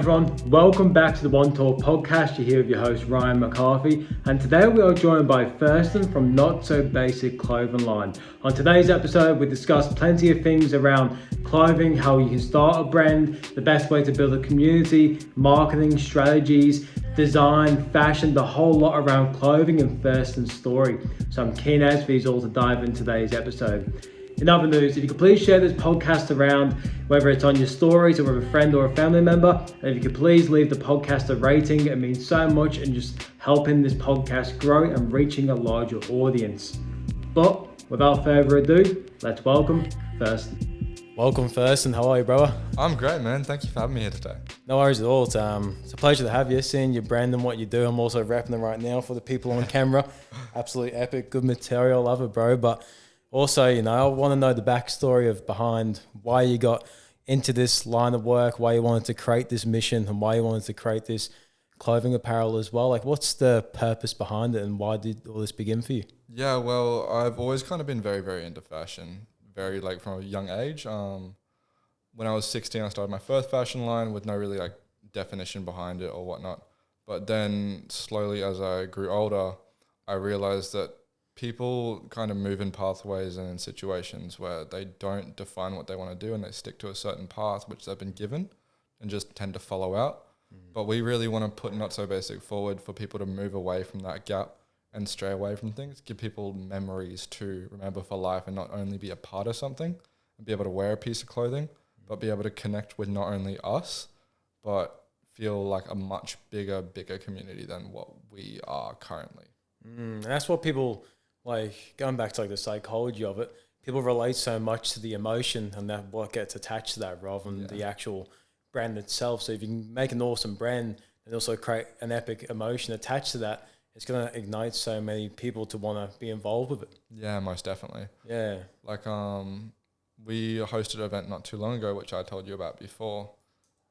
Everyone, welcome back to the OneTalk podcast. You're here with your host Ryan McCarthy, and today we are joined by Thurston from Notsobasic clothing line. On today's episode, we discuss plenty of things around clothing, how you can start a brand, the best way to build a community, marketing strategies, design, fashion, the whole lot around clothing and Thurston's story. So I'm keen as for you all to dive into today's episode. In other news, if you could please share this podcast around, whether it's on your stories or with a friend or a family member, and if you could please leave the podcast a rating, it means so much and just helping this podcast grow and reaching a larger audience. But without further ado, let's welcome Thurston. Welcome Thurston, how are you, brother? I'm great, man. Thank you for having me here today. No worries at all. It's a pleasure to have you, seeing your brand and what you do. I'm also rapping them right now for the people on camera. Absolutely epic, good material, love it, bro. But also, I want to know the backstory of behind why you got into this line of work, why you wanted to create this mission, and why you wanted to create this clothing apparel as well. Like, what's the purpose behind it, and why did all this begin for you? Yeah, well, I've always kind of been very, very into fashion, from a young age. When I was 16, I started my first fashion line with no really definition behind it or whatnot. But then slowly as I grew older, I realized that people kind of move in pathways and in situations where they don't define what they want to do and they stick to a certain path which they've been given and just tend to follow out. But we really want to put Not So Basic forward for people to move away from that gap and stray away from things, give people memories to remember for life and not only be a part of something and be able to wear a piece of clothing, but be able to connect with not only us, but feel like a much bigger community than what we are currently. And that's what people... going back to the psychology of it, people relate so much to the emotion and that what gets attached to that rather than the actual brand itself. So if you can make an awesome brand and also create an epic emotion attached to that, it's going to ignite so many people to want to be involved with it. Yeah, most definitely. Yeah. We hosted an event not too long ago, which I told you about before,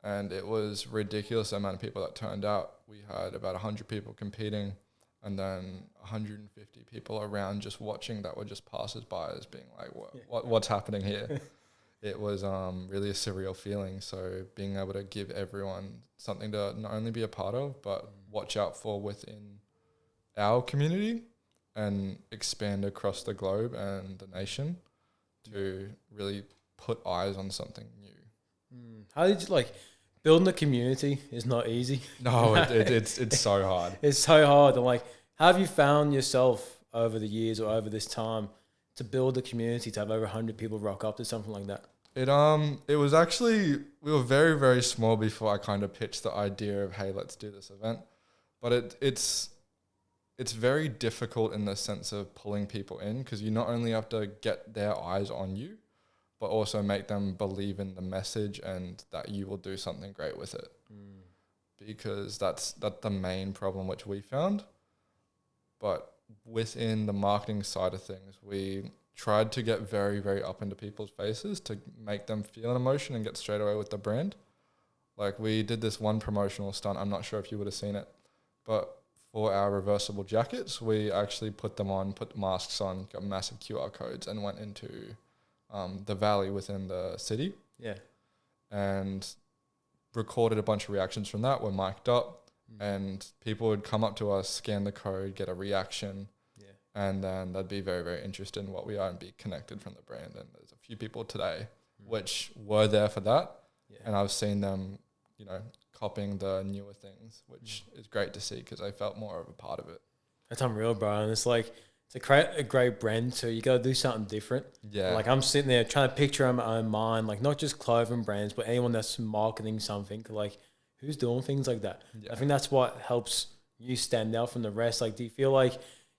and it was ridiculous the amount of people that turned out. We had about 100 people competing, and then 150 people around just watching that were just passers-by being like, what's happening here? It was really a surreal feeling. So being able to give everyone something to not only be a part of, but watch out for within our community and expand across the globe and the nation to really put eyes on something new. How did you building a community is not easy. No, it's so hard. It's so hard. And how have you found yourself over the years or over this time to build a community, to have over 100 people rock up to something like that? It was actually, we were very, very small before I kind of pitched the idea of, hey, let's do this event. But it's very difficult in the sense of pulling people in, because you not only have to get their eyes on you, but also make them believe in the message and that you will do something great with it. Because that's the main problem which we found. But within the marketing side of things, we tried to get very, very up into people's faces to make them feel an emotion and get straight away with the brand. We did this one promotional stunt, I'm not sure if you would have seen it, but for our reversible jackets, we actually put them on, put masks on, got massive QR codes and went into the valley within the city. Yeah. And recorded a bunch of reactions from that. We're mic'd up and people would come up to us, scan the code, get a reaction. Yeah. And then they'd be very, very interested in what we are and be connected from the brand. And there's a few people today which were there for that. Yeah. And I've seen them, copying the newer things, which is great to see because I felt more of a part of it. That's unreal, bro. And it's to create a great brand too, you got to do something different. Yeah. I'm sitting there trying to picture in my own mind, not just clothing brands, but anyone that's marketing something, who's doing things like that. Yeah. I think that's what helps you stand out from the rest. Do you feel like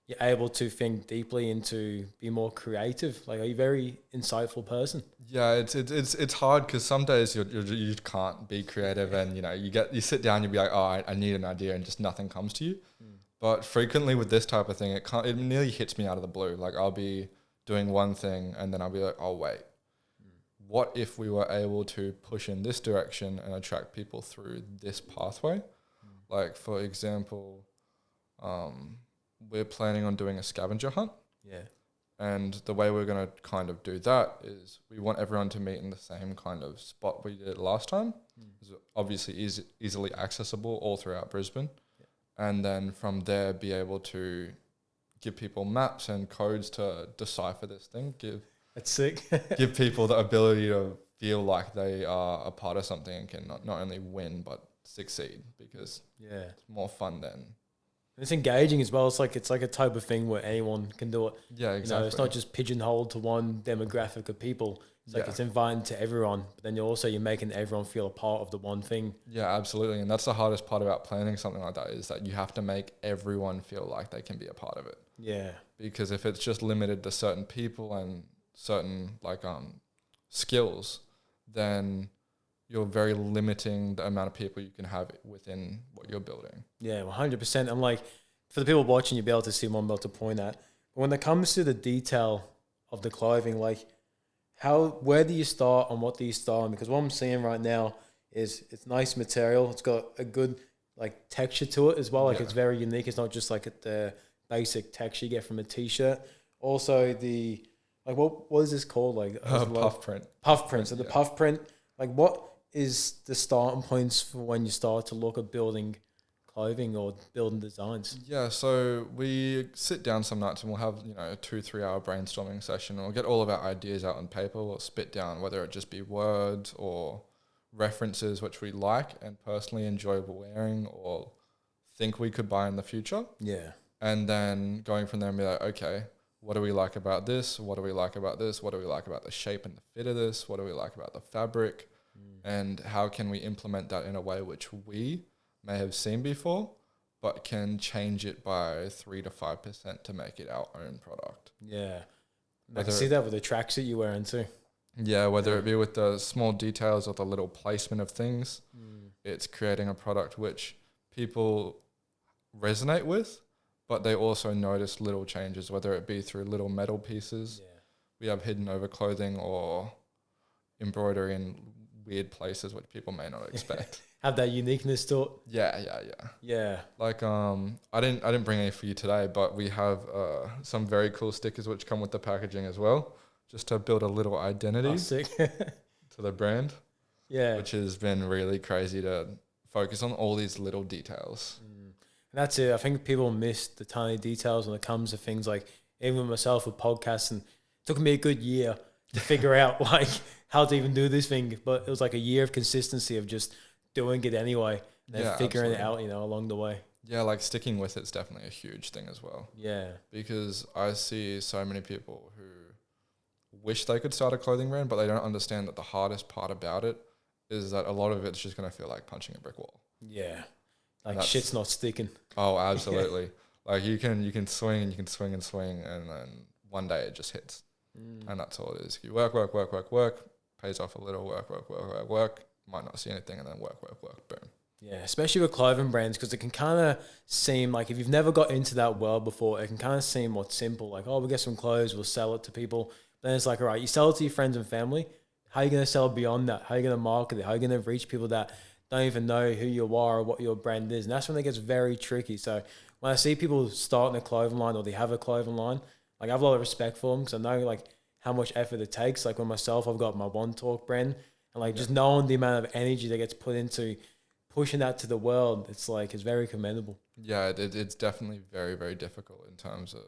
you're able to think deeply into be more creative? Are you a very insightful person? Yeah, it's hard because some days you can't be creative, and you sit down, you'll be like, oh, I need an idea, and just nothing comes to you. But frequently with this type of thing, it nearly hits me out of the blue. I'll be doing one thing and then I'll be like, oh wait, what if we were able to push in this direction and attract people through this pathway? For example, we're planning on doing a scavenger hunt. Yeah. And the way we're going to kind of do that is we want everyone to meet in the same kind of spot we did last time. It's obviously easily accessible all throughout Brisbane. And then from there, be able to give people maps and codes to decipher this thing. That's sick. Give people the ability to feel like they are a part of something and can not only win but succeed, because it's more fun then. It's engaging as well. It's like a type of thing where anyone can do it. Yeah, exactly. It's not just pigeonholed to one demographic of people. It's like it's inviting to everyone, but then you're making everyone feel a part of the one thing. Yeah, absolutely. And that's the hardest part about planning something like that, is that you have to make everyone feel like they can be a part of it. Yeah. Because if it's just limited to certain people and certain skills, then you're very limiting the amount of people you can have within what you're building. Yeah, 100%. And like, for the people watching, you'll be able to see what I'm about to point at. But when it comes to the detail of the clothing, like, where do you start and what do you start on? Because what I'm seeing right now is it's nice material. It's got a good like texture to it as well. Like it's very unique. It's not just like the basic texture you get from a t-shirt. Also the, like what is this called? Like puff print. Puff print. So the puff print, like what is the starting points for when you start to look at building clothing or building designs? Yeah, so we sit down some nights and we'll have, a 2-3 hour brainstorming session, and we'll get all of our ideas out on paper. We'll spit down whether it just be words or references which we like and personally enjoy wearing or think we could buy in the future. Yeah. And then going from there and be like, okay, what do we like about this? What do we like about this? What do we like about the shape and the fit of this? What do we like about the fabric? And how can we implement that in a way which we may have seen before, but can change it by 3 to 5% to make it our own product. Yeah. I can see that with the tracksuit you're wearing too. Yeah, whether it be with the small details or the little placement of things, it's creating a product which people resonate with, but they also notice little changes, whether it be through little metal pieces. Yeah. We have hidden over clothing or embroidery in weird places which people may not expect. Have that uniqueness to it. Yeah. Like I didn't bring any for you today, but we have some very cool stickers which come with the packaging as well, just to build a little identity to the brand. Yeah. Which has been really crazy to focus on all these little details. And that's it. I think people miss the tiny details when it comes to things like, even with myself with podcasts, and it took me a good year to figure out like how to even do this thing, but it was like a year of consistency of just doing it anyway, and then figuring it out, along the way. Yeah, like sticking with it's definitely a huge thing as well. Yeah. Because I see so many people who wish they could start a clothing brand, but they don't understand that the hardest part about it is that a lot of it's just going to feel like punching a brick wall. Yeah. Like shit's not sticking. Oh, absolutely. Like you can swing and you can swing and swing, and then one day it just hits. And that's all it is. You work, pays off a little, work, might not see anything, and then work, boom. Yeah, especially with clothing brands, because it can kind of seem like, if you've never got into that world before, it can kind of seem what's simple, like, oh, we'll get some clothes, we'll sell it to people. Then it's like, all right, you sell it to your friends and family. How are you going to sell beyond that? How are you going to market it? How are you going to reach people that don't even know who you are or what your brand is? And that's when it gets very tricky. So when I see people starting a clothing line, or they have a clothing line, like, I have a lot of respect for them, because I know like how much effort it takes. Like with myself, I've got my OneTalk brand, and like just knowing the amount of energy that gets put into pushing that to the world, it's very commendable. Yeah, it's definitely very, very difficult in terms of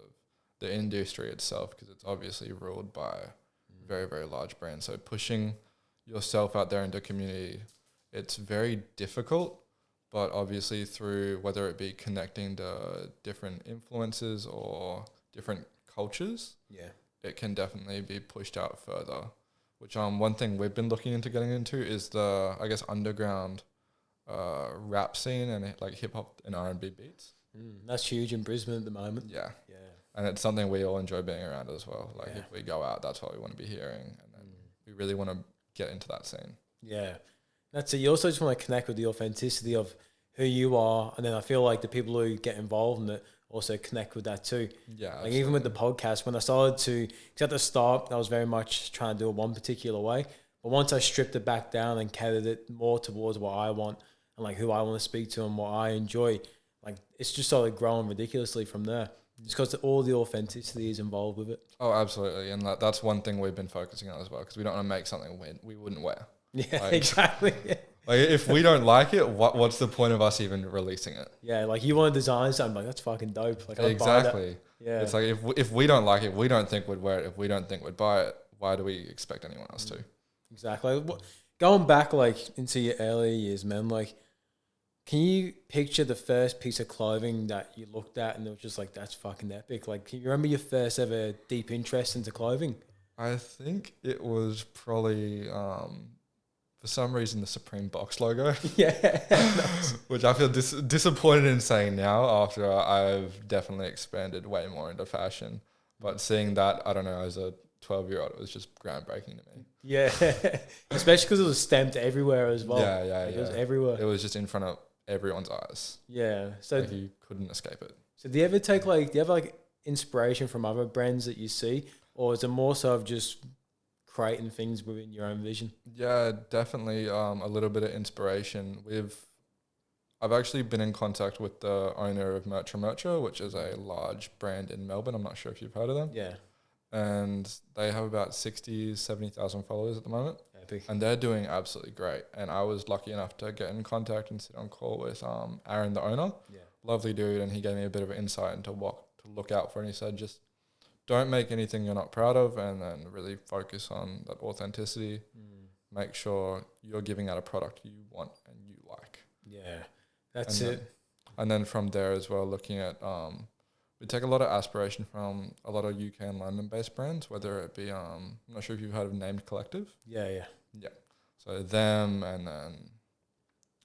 the industry itself, because it's obviously ruled by very, very large brands. So pushing yourself out there into community, it's very difficult, but obviously through whether it be connecting to different influences or different cultures, it can definitely be pushed out further. Which one thing we've been looking into getting into is the, I guess, underground rap scene and like hip hop and R&B beats. That's huge in Brisbane at the moment. Yeah. And it's something we all enjoy being around as well. Like if we go out, that's what we want to be hearing, and then we really want to get into that scene. Yeah, that's it. You also just want to connect with the authenticity of who you are, and then I feel like the people who get involved in it also connect with that too. Yeah, like absolutely. Even with the podcast, when I started to, because at the start I was very much trying to do it one particular way, but once I stripped it back down and catered it more towards what I want and like who I want to speak to and what I enjoy, like it's just started growing ridiculously from there. Just because all the authenticity is involved with it. Oh, absolutely. And that's one thing we've been focusing on as well, because we don't want to make something we wouldn't wear. Yeah, like, exactly. Like if we don't like it, what's the point of us even releasing it? Yeah, like you want to design something, like that's fucking dope. Like I'd buy that. Exactly. Yeah. It's like if we don't like it, we don't think we'd wear it. If we don't think we'd buy it, why do we expect anyone else to? Exactly. Going back like into your earlier years, man, like can you picture the first piece of clothing that you looked at and it was just like, that's fucking epic? Like, can you remember your first ever deep interest into clothing? I think it was probably for some reason the Supreme box logo. Yeah. Which I feel disappointed in saying now after I've definitely expanded way more into fashion. But seeing that, I don't know, as a 12-year-old, it was just groundbreaking to me. Yeah. Especially because it was stamped everywhere as well. Yeah. It was everywhere. It was just in front of everyone's eyes. Yeah. So like you couldn't escape it. So do you have like inspiration from other brands that you see? Or is it more so of just creating things within your own vision? Yeah, definitely a little bit of inspiration. I've actually been in contact with the owner of Mercha, which is a large brand in Melbourne. I'm not sure if you've heard of them. Yeah. And they have about 60, 70,000 followers at the moment. Epic. And they're doing absolutely great. And I was lucky enough to get in contact and sit on call with Aaron, the owner. Yeah. Lovely dude. And he gave me a bit of insight into what to look out for. And he said, just don't make anything you're not proud of, and then really focus on that authenticity. Make sure you're giving out a product you want and you like. Yeah, that's it. And then from there as well, looking at, we take a lot of aspiration from a lot of UK and London-based brands, whether it be, I'm not sure if you've heard of Named Collective. Yeah. So them, and then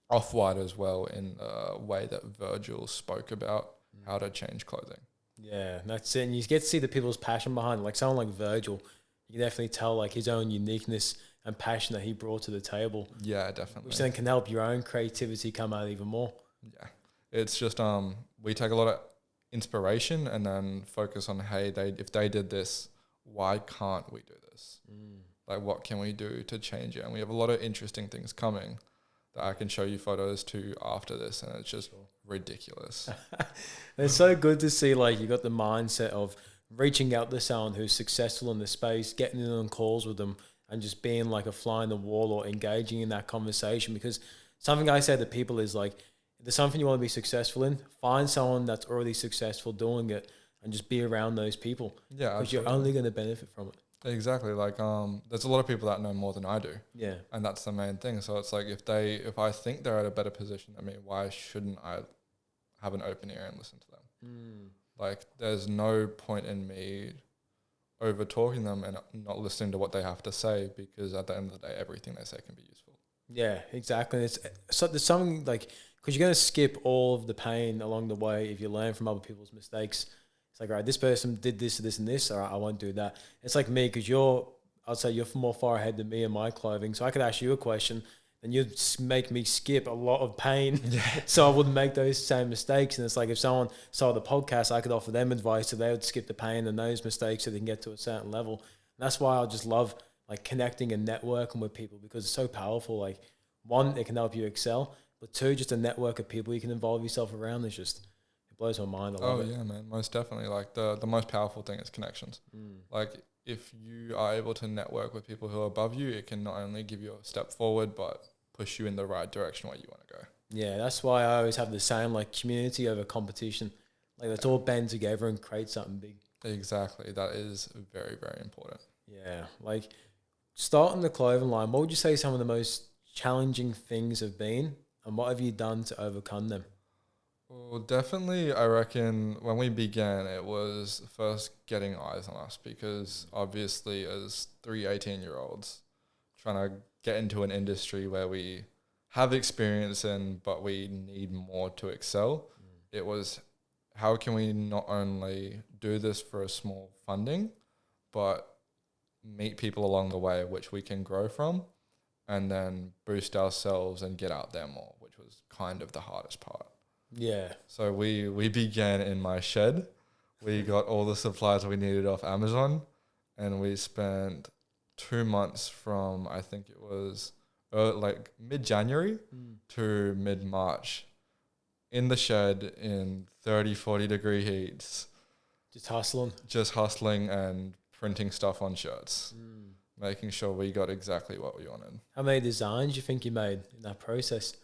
Off-White as well, in a way that Virgil spoke about how to change clothing. Yeah, that's it. And you get to see the people's passion behind it. Like someone like Virgil, you can definitely tell like his own uniqueness and passion that he brought to the table. Yeah, definitely. Which then can help your own creativity come out even more. Yeah. It's just we take a lot of inspiration and then focus on, hey, if they did this, why can't we do this? Like what can we do to change it? And we have a lot of interesting things coming that I can show you photos to after this, and it's just ridiculous. It's so good to see like you got the mindset of reaching out to someone who's successful in the space, getting in on calls with them, and just being like a fly in the wall or engaging in that conversation. Because something I say to people is like, if there's something you want to be successful in, find someone that's already successful doing it and just be around those people. Yeah, because you're only going to benefit from it. Exactly. Like there's a lot of people that know more than I do. Yeah. And that's the main thing. So it's like if I think they're at a better position than me, why shouldn't I have an open ear and listen to them? Like there's no point in me over talking them and not listening to what they have to say, because at the end of the day, everything they say can be useful. Yeah, exactly. There's something like, because you're going to skip all of the pain along the way if you learn from other people's mistakes. It's like, all right, this person did this, this, and this. All right, I won't do that. It's like me, because I'd say you're more far ahead than me in my clothing. So I could ask you a question, and you'd make me skip a lot of pain. Yeah. So I wouldn't make those same mistakes. And it's like if someone saw the podcast, I could offer them advice so they would skip the pain and those mistakes so they can get to a certain level. And that's why I just love like connecting and networking with people, because it's so powerful. Like one, it can help you excel, but two, just a network of people you can involve yourself around is just, blows my mind. I love it. Yeah, man, most definitely. Like the most powerful thing is connections. Like if you are able to network with people who are above you, it can not only give you a step forward, but push you in the right direction where you want to go. Yeah, that's why I always have the same, like community over competition. Like let's all band together and create something big. Exactly. That is very, very important. Yeah. Like starting the clothing line, what would you say some of the most challenging things have been, and what have you done to overcome them? Well, definitely, I reckon when we began, it was first getting eyes on us, because obviously as 3 18-year-olds trying to get into an industry where we have experience in, but we need more to excel, it was how can we not only do this for a small funding, but meet people along the way which we can grow from, and then boost ourselves and get out there more, which was kind of the hardest part. Yeah. So we began in my shed. We got all the supplies we needed off Amazon, and we spent 2 months from, I think it was like mid-January to mid-March in the shed in 30, 40 degree heats. Just hustling. Just hustling and printing stuff on shirts. making sure we got exactly what we wanted. How many designs do you think you made in that process?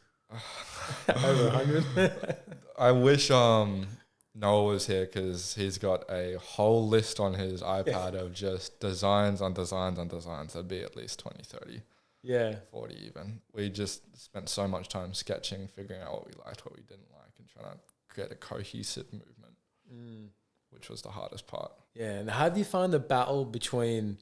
Over 100. I wish Noah was here because he's got a whole list on his iPad of just designs on designs on designs. That'd be at least 20, 30. Yeah. 40 even. We just spent so much time sketching, figuring out what we liked, what we didn't like, and trying to create a cohesive movement, which was the hardest part. Yeah, and how do you find the battle between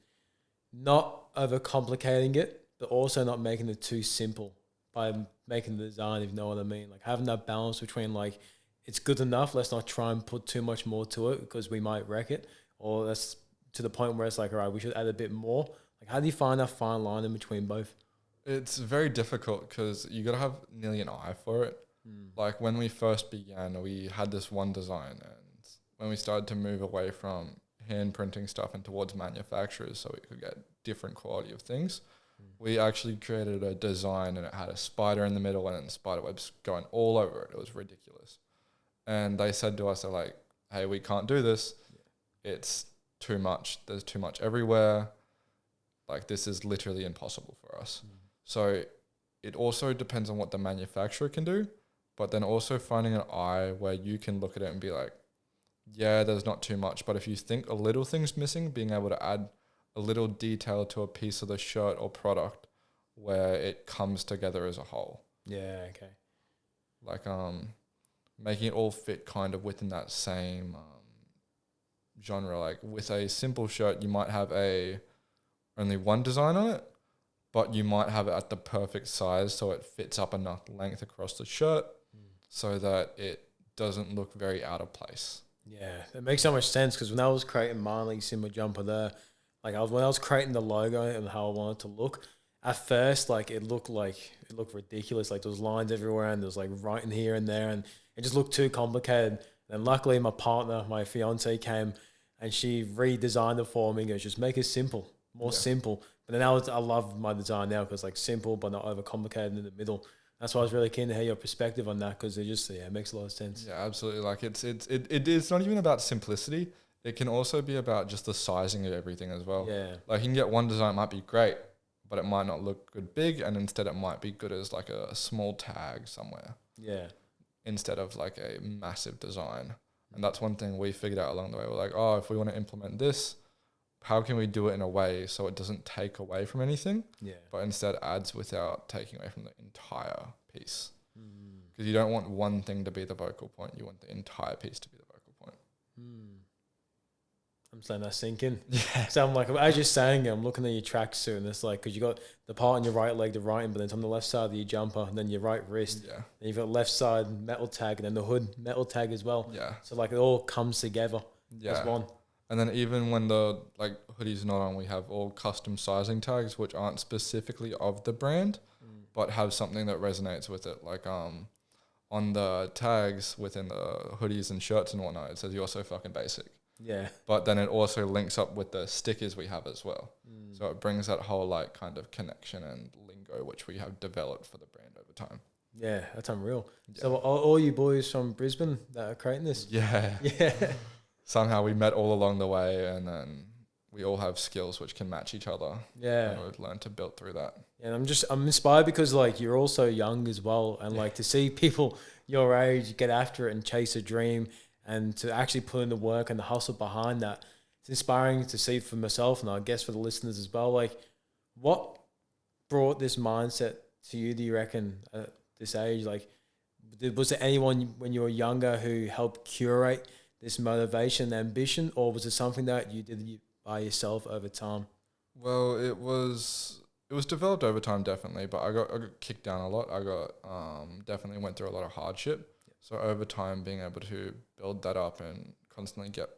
not overcomplicating it, but also not making it too simple by making the design, if you know what I mean? Like having that balance between like, it's good enough, let's not try and put too much more to it because we might wreck it, or that's to the point where it's like, all right, we should add a bit more. Like, how do you find that fine line in between both? It's very difficult because you got to have nearly an eye for it. Like when we first began, we had this one design, and when we started to move away from hand printing stuff and towards manufacturers so we could get different quality of things, we actually created a design and it had a spider in the middle and spider webs going all over it. It was ridiculous. And they said to us, they're like, hey, we can't do this. It's too much. There's too much everywhere. Like, this is literally impossible for us. So it also depends on what the manufacturer can do, but then also finding an eye where you can look at it and be like, yeah, there's not too much. But if you think a little thing's missing, being able to add a little detail to a piece of the shirt or product where it comes together as a whole. Yeah, okay. Like, making it all fit kind of within that same genre. Like with a simple shirt, you might have only one design on it, but you might have it at the perfect size so it fits up enough length across the shirt so that it doesn't look very out of place. Yeah, it makes so much sense because when I was creating my like simple jumper there, when I was creating the logo and how I wanted it to look, at first it looked ridiculous. Like there was lines everywhere and there was like writing here and there, and it just looked too complicated. And luckily my partner, my fiance, came and she redesigned it for me and goes, just make it simple, simple. But then I love my design now because like simple but not overcomplicated in the middle. That's why I was really keen to hear your perspective on that because it makes a lot of sense. Yeah, absolutely. Like it's not even about simplicity. It can also be about just the sizing of everything as well. Yeah. Like you can get one design might be great, but it might not look good big, and instead it might be good as like a small tag somewhere. Yeah. Instead of like a massive design. And that's one thing we figured out along the way. We're like, oh, if we want to implement this, how can we do it in a way so it doesn't take away from anything, but instead adds without taking away from the entire piece? Because you don't want one thing to be the vocal point. You want the entire piece to be the vocal point. I'm just letting that sink in. Yeah. So I'm like, as you're saying it, I'm looking at your tracksuit and it's like, because you got the part on your right leg, the writing, but then it's on the left side of your jumper, and then your right wrist. Yeah. And you've got left side metal tag, and then the hood metal tag as well. Yeah. So like it all comes together as one. And then even when the like hoodie's not on, we have all custom sizing tags, which aren't specifically of the brand, but have something that resonates with it. Like on the tags within the hoodies and shirts and whatnot, it says "You're so fucking basic." Yeah. But then it also links up with the stickers we have as well. So it brings that whole like kind of connection and lingo which we have developed for the brand over time. Yeah, that's unreal. Yeah. So all you boys from Brisbane that are creating this? Yeah. Yeah. Somehow we met all along the way, and then we all have skills which can match each other. Yeah. And we've learned to build through that. And I'm inspired because like you're all so young as well, and like to see people your age get after it and chase a dream, and to actually put in the work and the hustle behind that. It's inspiring to see for myself, and I guess for the listeners as well. Like, what brought this mindset to you, do you reckon, at this age? Like, was there anyone when you were younger who helped curate this motivation and ambition, or was it something that you did by yourself over time? Well, it was developed over time, definitely, but I got kicked down a lot. I got definitely went through a lot of hardship. So over time, being able to build that up and constantly get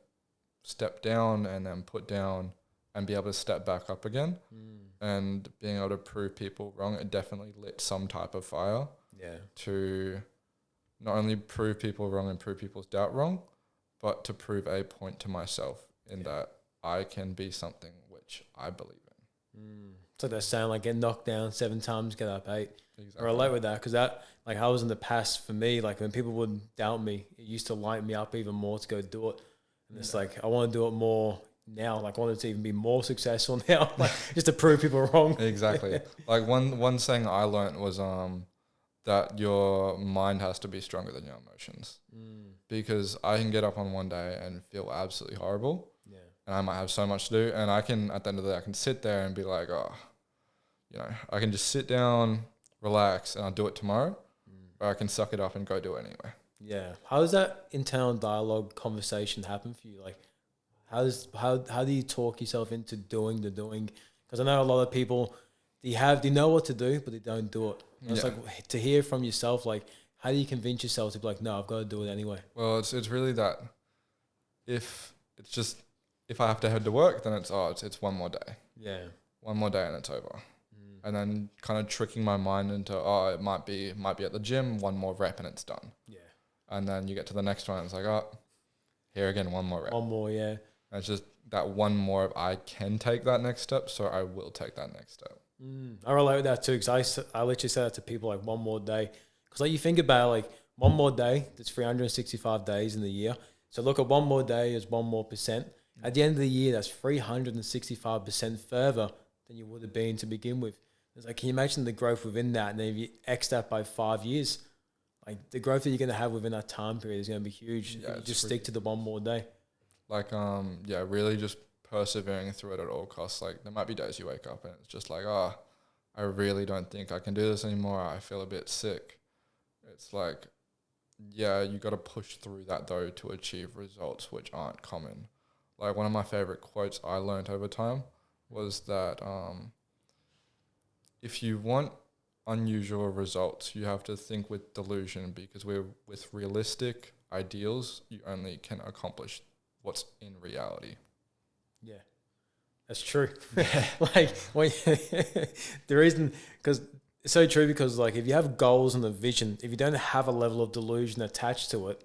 step down and then put down and be able to step back up again, and being able to prove people wrong, it definitely lit some type of fire. Yeah. To not only prove people wrong and prove people's doubt wrong, but to prove a point to myself in that I can be something which I believe in. So they're saying like get knocked down 7 times, get up 8. Exactly. I relate with that because that, like, I was in the past for me, like when people would doubt me, it used to light me up even more to go do it. And it's like, I want to do it more now. Like I wanted to even be more successful now, like just to prove people wrong. Exactly. Like one saying I learned was that your mind has to be stronger than your emotions. Because I can get up on one day and feel absolutely horrible. Yeah. And I might have so much to do, and I can, at the end of the day, I can sit there and be like, oh, I can just sit down, relax, and I'll do it tomorrow, or I can suck it up and go do it anyway. Yeah. How does that internal dialogue conversation happen for you? Like, how do you talk yourself into doing the doing? Because I know a lot of people, they know what to do, but they don't do it. And it's like to hear from yourself, like, how do you convince yourself to be like, no, I've got to do it anyway? Well, it's really that if I have to head to work, then it's one more day. Yeah. One more day and it's over. And then kind of tricking my mind into, it might be at the gym, one more rep and it's done. Yeah. And then you get to the next one and it's like, here again, one more rep. One more, yeah. And it's just that one more of I can take that next step, so I will take that next step. I relate with that too, because I literally say that to people, like, one more day. Because like you think about it, like one more day, there's 365 days in the year. So look at one more day as 1 more percent. At the end of the year, that's 365% further than you would have been to begin with. It's like, can you imagine the growth within that? And then if you X that by 5 years, like the growth that you're going to have within that time period is going to be huge. Yeah, if you just stick to the 1 more day. Like, really just persevering through it at all costs. Like there might be days you wake up and it's just like, I really don't think I can do this anymore. I feel a bit sick. It's like, you got to push through that though to achieve results which aren't common. Like one of my favorite quotes I learned over time was that if you want unusual results, you have to think with delusion, because with realistic ideals, you only can accomplish what's in reality. Yeah, that's true. Like when the reason, because it's so true, because like if you have goals and a vision, if you don't have a level of delusion attached to it,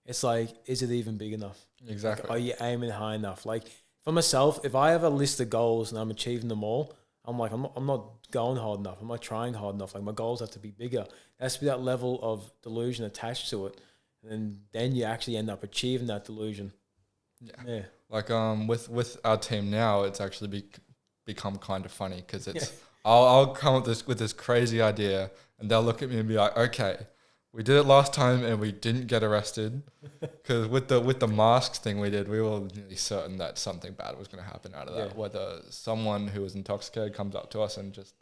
it's like, is it even big enough? Exactly. Like, are you aiming high enough? Like for myself, if I have a list of goals and I'm achieving them all, I'm like, I'm not going hard enough. I'm not trying hard enough. Like my goals have to be bigger. There has to be that level of delusion attached to it. And then you actually end up achieving that delusion. Yeah. Like with our team now, it's actually become kind of funny, because it's I'll come up with this crazy idea and they'll look at me and be like, okay, we did it last time and we didn't get arrested, because with the masks thing we did, we were nearly certain that something bad was going to happen out of that. Whether someone who was intoxicated comes up to us and just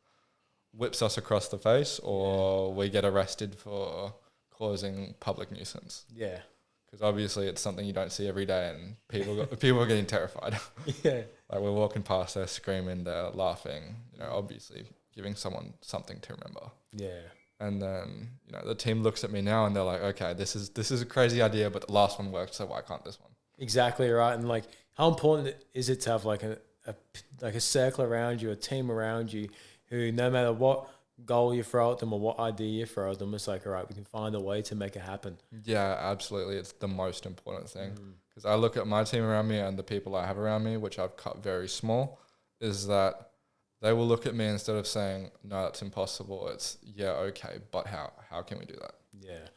whips us across the face, or we get arrested for causing public nuisance. Yeah. Because obviously it's something you don't see every day, and people are getting terrified. Yeah. Like we're walking past, they're screaming, they're laughing, obviously giving someone something to remember. Yeah. And then, the team looks at me now and they're like, okay, this is a crazy idea, but the last one worked, so why can't this one? Exactly right. And like, how important is it to have like a circle around you, a team around you, who no matter what goal you throw at them or what idea you throw at them, it's like, all right, we can find a way to make it happen. Yeah, absolutely. It's the most important thing. Because I look at my team around me and the people I have around me, which I've cut very small, is that they will look at me, instead of saying, no, that's impossible, it's, okay, but how can we do that? Yeah,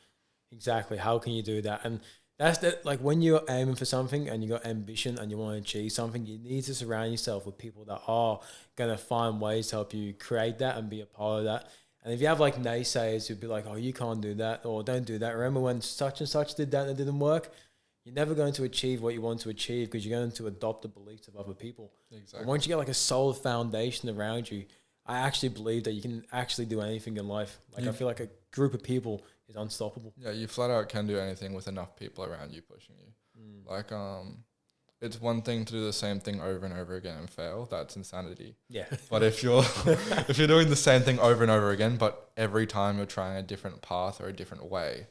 exactly. How can you do that? And that's like when you're aiming for something and you got ambition and you want to achieve something, you need to surround yourself with people that are going to find ways to help you create that and be a part of that. And if you have like naysayers who'd be like, oh, you can't do that, or don't do that. Remember when such and such did that and it didn't work? You're never going to achieve what you want to achieve, because you're going to adopt the beliefs of other people. Exactly. And once you get like a solid foundation around you, I actually believe that you can actually do anything in life. Like I feel like a group of people is unstoppable. Yeah, you flat out can do anything with enough people around you pushing you. Like it's one thing to do the same thing over and over again and fail. That's insanity. Yeah. But if you're doing the same thing over and over again, but every time you're trying a different path or a different way,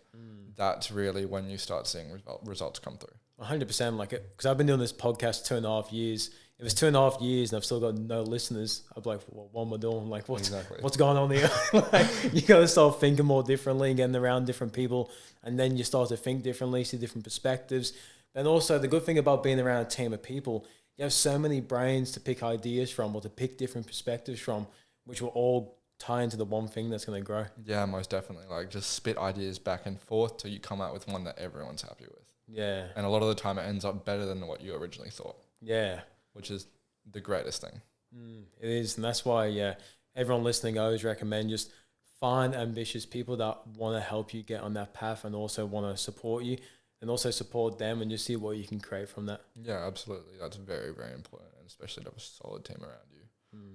that's really when you start seeing results come through. 100%. Like, because I've been doing this podcast 2.5 years. If it's 2.5 years and I've still got no listeners, I'd be like, well, what am I doing? Like, what's going on here? Like, you got to start thinking more differently, getting around different people, and then you start to think differently, see different perspectives. And also, the good thing about being around a team of people, you have so many brains to pick ideas from, or to pick different perspectives from, which will all tie into the one thing that's going to grow. Yeah, most definitely. Like, just spit ideas back and forth till you come out with one that everyone's happy with. Yeah. And a lot of the time it ends up better than what you originally thought. Yeah. which is the greatest thing. It is, and that's why everyone listening, I always recommend just find ambitious people that want to help you get on that path and also want to support you and also support them, and just see what you can create from that. Yeah, absolutely. That's very, very important, and especially to have a solid team around you.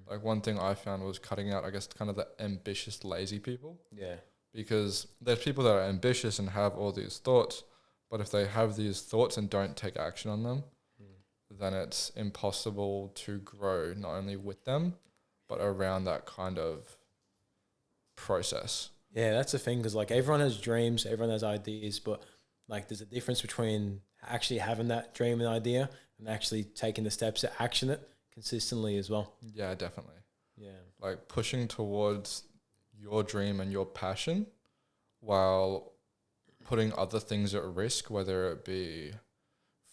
Like one thing I found was cutting out, I guess, kind of the ambitious, lazy people. Yeah. Because there's people that are ambitious and have all these thoughts, but if they have these thoughts and don't take action on them, then it's impossible to grow not only with them, but around that kind of process. Yeah, that's the thing, because like everyone has dreams, everyone has ideas, but like there's a difference between actually having that dream and idea and actually taking the steps to action it consistently as well. Yeah, definitely. Yeah. Like pushing towards your dream and your passion while putting other things at risk, whether it be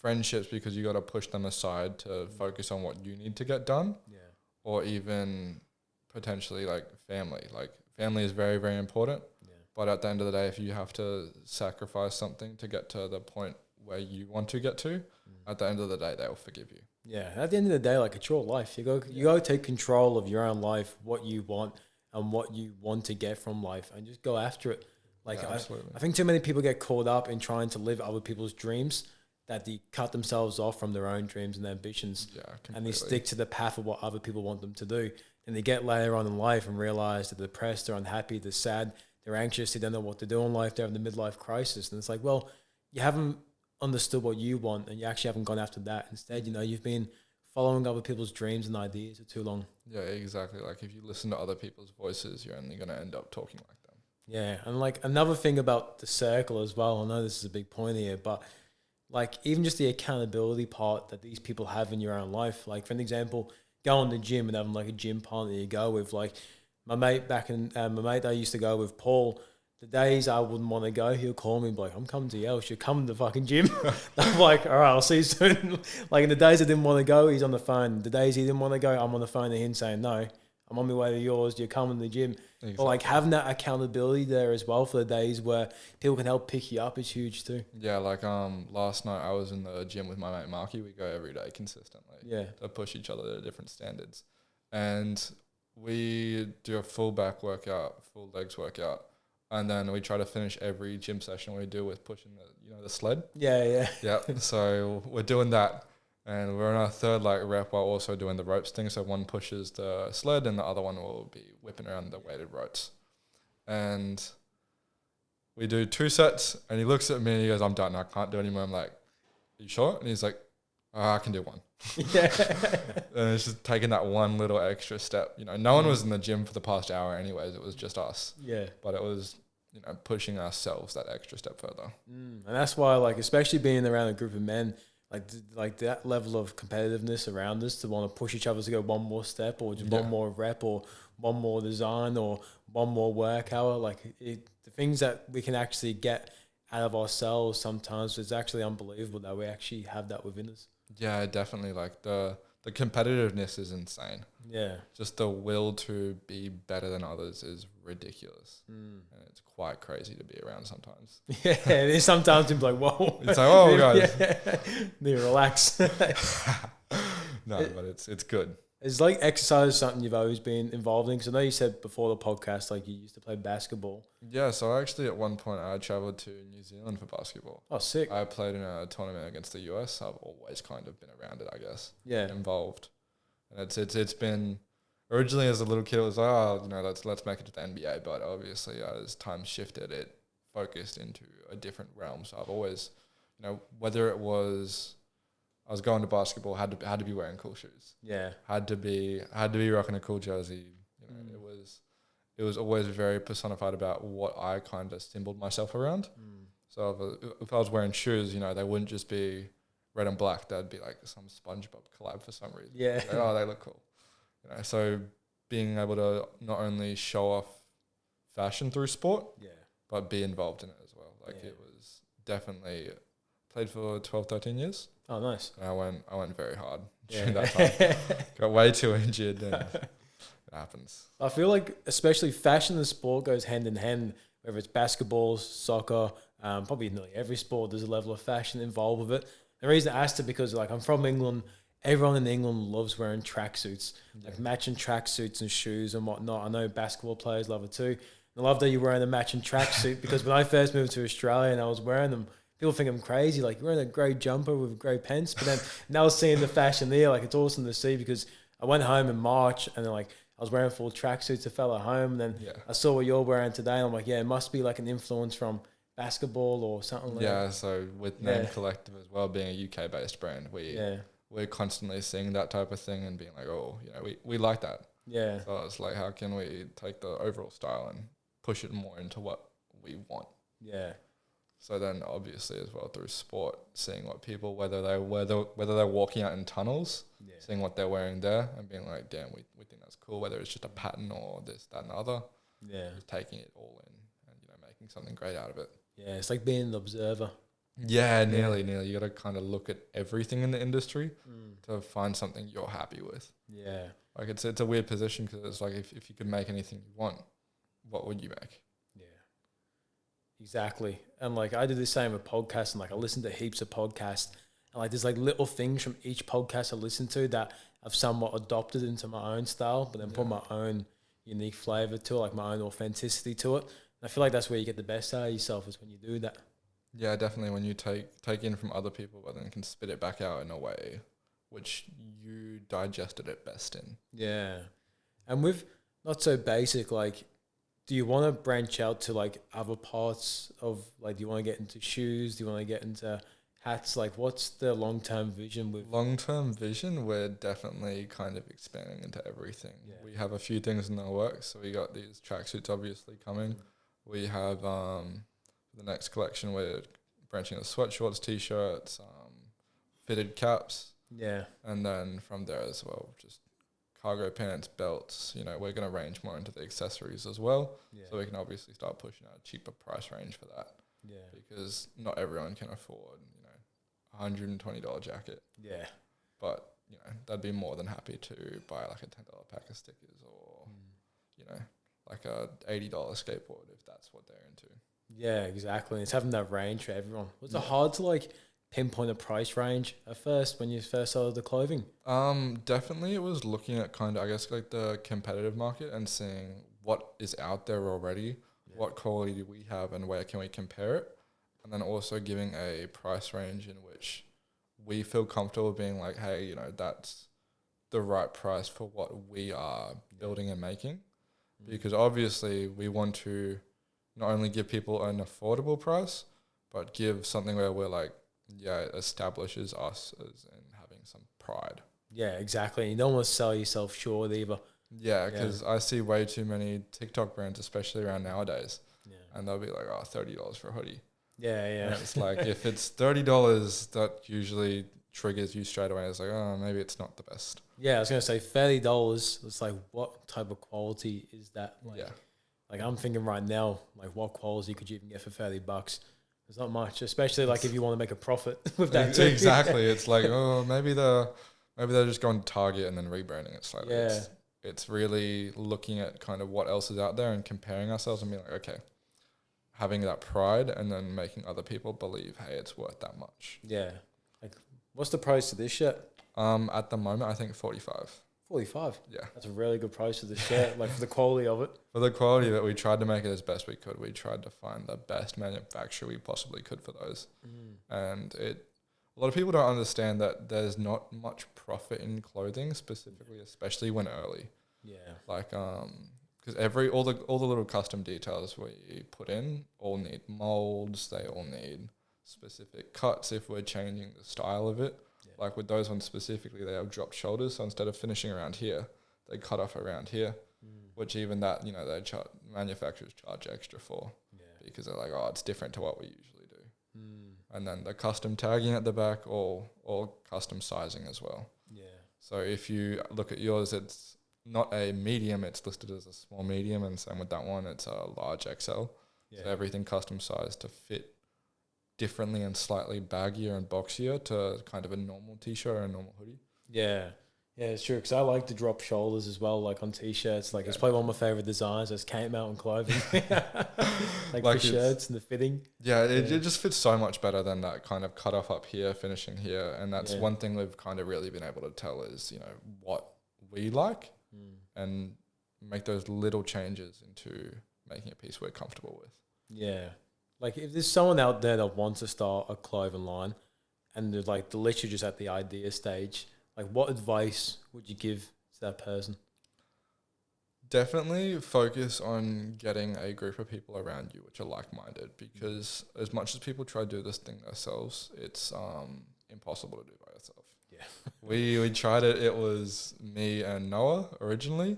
friendships because you got to push them aside to focus on what you need to get done, or even potentially like family. Like family is very, very important, but at the end of the day, if you have to sacrifice something to get to the point where you want to get to, at the end of the day, they will forgive you. Yeah, at the end of the day, like it's your life. You go take control of your own life, what you want and what you want to get from life, and just go after it. Like Yeah, I think too many people get caught up in trying to live other people's dreams, that they cut themselves off from their own dreams and ambitions. Yeah, completely. And they stick to the path of what other people want them to do. And they get later on in life and realize that they're depressed, they're unhappy, they're sad, they're anxious, they don't know what to do in life, they're having the midlife crisis. And it's like, well, you haven't understood what you want and you actually haven't gone after that. Instead, you've been following other people's dreams and ideas for too long. Yeah, exactly. Like if you listen to other people's voices, you're only going to end up talking like them. Yeah, and like another thing about the circle as well, I know this is a big point here, but like even just the accountability part that these people have in your own life. Like for an example, going to the gym and having like a gym partner you go with. Like my mate my mate that I used to go with, Paul, the days I wouldn't want to go, he'll call me and be like, I'm coming to Yelsh, you're coming to the fucking gym. I'm like, all right, I'll see you soon. Like in the days I didn't want to go, he's on the phone. The days he didn't want to go, I'm on the phone to him saying, no, I'm on my way to yours, you're coming to the gym. Exactly. But like having that accountability there as well for the days where people can help pick you up is huge too. Yeah, like last night I was in the gym with my mate Marky. We go every day consistently. Yeah. To push each other to different standards. And we do a full back workout, full legs workout. And then we try to finish every gym session we do with pushing the sled. Yeah. So we're doing that. And we're on our third rep while also doing the ropes thing. So one pushes the sled and the other one will be whipping around the weighted ropes. And we do 2 sets and he looks at me and he goes, I'm done. I can't do anymore. I'm like, are you sure? And he's like, I can do 1. Yeah. And it's just taking that one little extra step. No one was in the gym for the past hour anyways. It was just us. Yeah. But it was, pushing ourselves that extra step further. And that's why, especially being around a group of men, like that level of competitiveness around us to want to push each other to go one more step or just one more rep or one more design or one more work hour, the things that we can actually get out of ourselves sometimes is actually unbelievable that we actually have that within us. Yeah, definitely. The competitiveness is insane. Yeah. Just the will to be better than others is ridiculous. And it's quite crazy to be around sometimes. Yeah, it is sometimes to be like, whoa. It's like, oh, guys. Yeah. Relax. No, but it's good. Is exercise something you've always been involved in? Because I know you said before the podcast, you used to play basketball. Yeah, so actually at one point I traveled to New Zealand for basketball. Oh, sick. I played in a tournament against the US. I've always kind of been around it, I guess. Yeah. Involved. And it's been, originally as a little kid, it was like, let's make it to the NBA. But obviously as time shifted, it focused into a different realm. So I've always, whether it was, I was going to basketball, had to be wearing cool shoes. Yeah. Had to be rocking a cool jersey. It was always very personified about what I kind of symboled myself around. So if I was wearing shoes, they wouldn't just be red and black. They'd be like some SpongeBob collab for some reason. Yeah. They look cool. So being able to not only show off fashion through sport, but be involved in it as well. It was definitely played for 12, 13 years. Oh, nice. And I went very hard during that time. Got way too injured and it happens. I feel like especially fashion and sport goes hand in hand, whether it's basketball, soccer, probably nearly every sport, there's a level of fashion involved with it. The reason I asked it because I'm from England everyone in England loves wearing tracksuits, like matching tracksuits and shoes and whatnot. I know basketball players love it too. I love that you're wearing a matching tracksuit because when I first moved to Australia and I was wearing them, people think I'm crazy. Like, you're wearing a grey jumper with grey pants. But then now seeing the fashion there, like, it's awesome to see because I went home in March and then, like, I was wearing full tracksuits. I felt at home. And then I saw what you're wearing today. And I'm like, yeah, it must be like an influence from basketball or something like that. Yeah, so with Name Collective as well, being a UK-based brand, we're constantly seeing that type of thing and being like, oh, you know, we like that. Yeah. So it's like, how can we take the overall style and push it more into what we want? Yeah. So then, obviously, as well through sport, seeing what people, whether they're walking out in tunnels, seeing what they're wearing there, and being like, damn, we think that's cool. Whether it's just a pattern or this, that, and the other, just taking it all in and making something great out of it. Yeah, it's like being an observer. Yeah, nearly. You got to kind of look at everything in the industry to find something you're happy with. Yeah, like it's a weird position because it's like if you could make anything you want, what would you make? Yeah, exactly. And like I do the same with podcasts, and like I listen to heaps of podcasts, and like there's like little things from each podcast I listen to that I've somewhat adopted into my own style, but then put my own unique flavor to it, like my own authenticity to it. And I feel like that's where you get the best out of yourself is when you do that. Yeah, definitely. When you take in from other people, but then can spit it back out in a way which you digested it best in. Yeah, and with Not So Basic, like, do you want to branch out to like other parts of like? Do you want to get into shoes? Do you want to get into hats? Like, what's the long-term vision with? Long-term vision, we're definitely kind of expanding into everything. Yeah. We have a few things in the works. So we got these tracksuits obviously coming. We have the next collection, we're branching into sweatshorts, t-shirts, fitted caps. Yeah. And then from there as well, just cargo pants, belts. We're going to range more into the accessories as well. Yeah. So we can obviously start pushing out a cheaper price range for that. Yeah. Because not everyone can afford, $120 jacket. Yeah. But, they'd be more than happy to buy like a $10 pack of stickers or, like a $80 skateboard if that's what they're into. Yeah, exactly. It's having that range for everyone. Was it hard to like pinpoint a price range at first when you first started the clothing? Definitely it was looking at kind of, I guess, like the competitive market and seeing what is out there already, what quality do we have and where can we compare it, and then also giving a price range in which we feel comfortable being like, hey, that's the right price for what we are building and making. Because obviously we want to not only give people an affordable price, but give something where we're like, it establishes us as in having some pride. Yeah, exactly. You don't want to sell yourself short either. Yeah, because I see way too many TikTok brands, especially around nowadays, and they'll be like, $30 for a hoodie. Yeah. And it's like, if it's $30, that usually triggers you straight away. It's like, maybe it's not the best. Yeah, I was going to say $30. It's like, what type of quality is that? Like I'm thinking right now, like what quality could you even get for $30? There's not much, especially like if you want to make a profit with that. Exactly. It's like, maybe they're just going to Target and then rebranding it slightly. Yeah. It's really looking at kind of what else is out there and comparing ourselves and being like, okay, having that pride and then making other people believe, hey, it's worth that much. Yeah. Like, what's the price of this shirt? At the moment, I think 45. 45? Yeah. That's a really good price for the shirt, like for the quality of it. For the quality of it, we tried to make it as best we could. We tried to find the best manufacturer we possibly could for those. And a lot of people don't understand that there's not much profit in clothing, specifically, especially when early. Yeah. Like, because all the little custom details we put in all need molds. They all need specific cuts if we're changing the style of it. Like with those ones specifically, they have dropped shoulders. So instead of finishing around here, they cut off around here, which even that, manufacturers charge extra for because they're like, it's different to what we usually do. And then the custom tagging at the back or custom sizing as well. Yeah. So if you look at yours, it's not a medium, it's listed as a small medium. And same with that one, it's a large XL. Yeah. So everything custom sized to fit differently and slightly baggier and boxier to kind of a normal t-shirt or a normal hoodie. Yeah. Yeah, it's true, because I like to drop shoulders as well, like on t-shirts. Like it's Yeah, probably one of my favorite designs. It's Kate Mountain clothing, like for like it's shirts and the fitting. yeah, Yeah, it just fits so much better than that kind of cut off up here, finishing here, and that's yeah, one thing we've kind of really been able to tell is what we like mm. and make those little changes into making a piece we're comfortable with. Yeah. Like if there's someone out there that wants to start a clothing line, and they're literally just at the idea stage, like what advice would you give to that person? Definitely focus on getting a group of people around you which are like-minded, because as much as people try to do this thing themselves, it's impossible to do by yourself. Yeah. We tried it. It was me and Noah originally,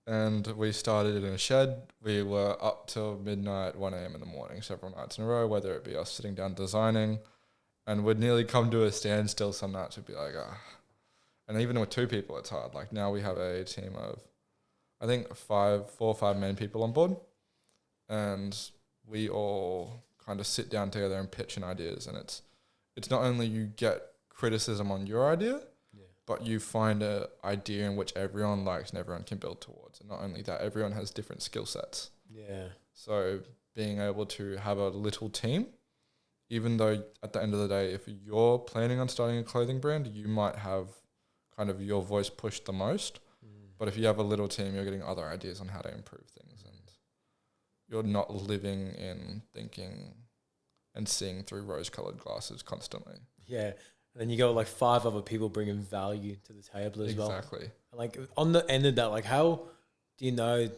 and we started in a shed. We were up till midnight, 1 a.m. in the morning, several nights in a row, whether it be us sitting down designing, and we'd nearly come to a standstill some nights. We'd be like, ah. And even with 2 people, it's hard. Like now we have a team of, I think, 4 or 5 main people on board, and we all kind of sit down together and pitch in ideas. And it's not only you get criticism on your idea, Yeah. but you find an idea in which everyone likes and everyone can build towards. And not only that, everyone has different skill sets. Yeah. So being able to have a little team, even though at the end of the day, if you're planning on starting a clothing brand, you might have kind of your voice pushed the most. But if you have a little team, you're getting other ideas on how to improve things, and you're not living in thinking and seeing through rose-colored glasses constantly. Yeah. And then you got like 5 other people bringing value to the table as well. Exactly. Like on the end of that, like how do you know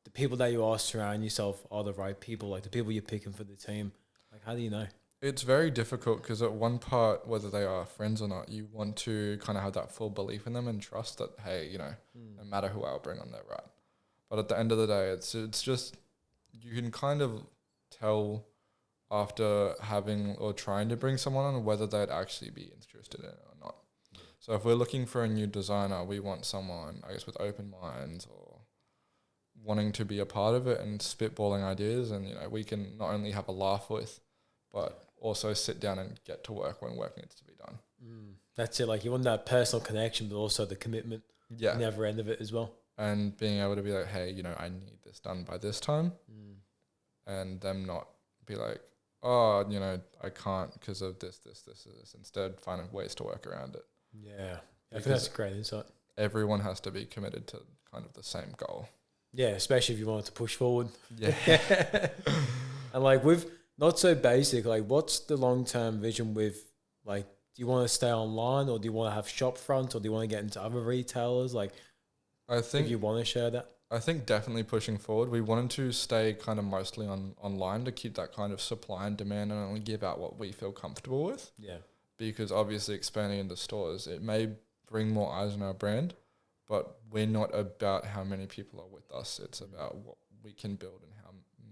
the people that you are surrounding yourself are the right people, like the people you're picking for the team? Like how do you know? It's very difficult because at one part, whether they are friends or not, you want to kind of have that full belief in them and trust that, hey, no matter who I'll bring on, they're right. But at the end of the day, it's just, you can kind of tell after having or trying to bring someone on whether they'd actually be interested in it or not. So if we're looking for a new designer, we want someone, I guess, with open minds or wanting to be a part of it and spitballing ideas, and we can not only have a laugh with, but also sit down and get to work when work needs to be done. That's it. Like you want that personal connection, but also the commitment. Yeah. Never end of it as well. And being able to be like, hey, I need this done by this time. And them not be like, oh, I can't because of this. Instead, finding ways to work around it. Yeah. I think that's a great insight. Everyone has to be committed to kind of the same goal. Yeah, especially if you want to push forward. Yeah. And like with Notsobasic, like what's the long-term vision with, like, do you want to stay online, or do you want to have shop front, or do you want to get into other retailers? Like, I think if you want to share that. I think definitely pushing forward, we wanted to stay kind of mostly online to keep that kind of supply and demand and only give out what we feel comfortable with. Yeah. Because obviously expanding into stores, it may bring more eyes on our brand, but we're not about how many people are with us. It's about what we can build and how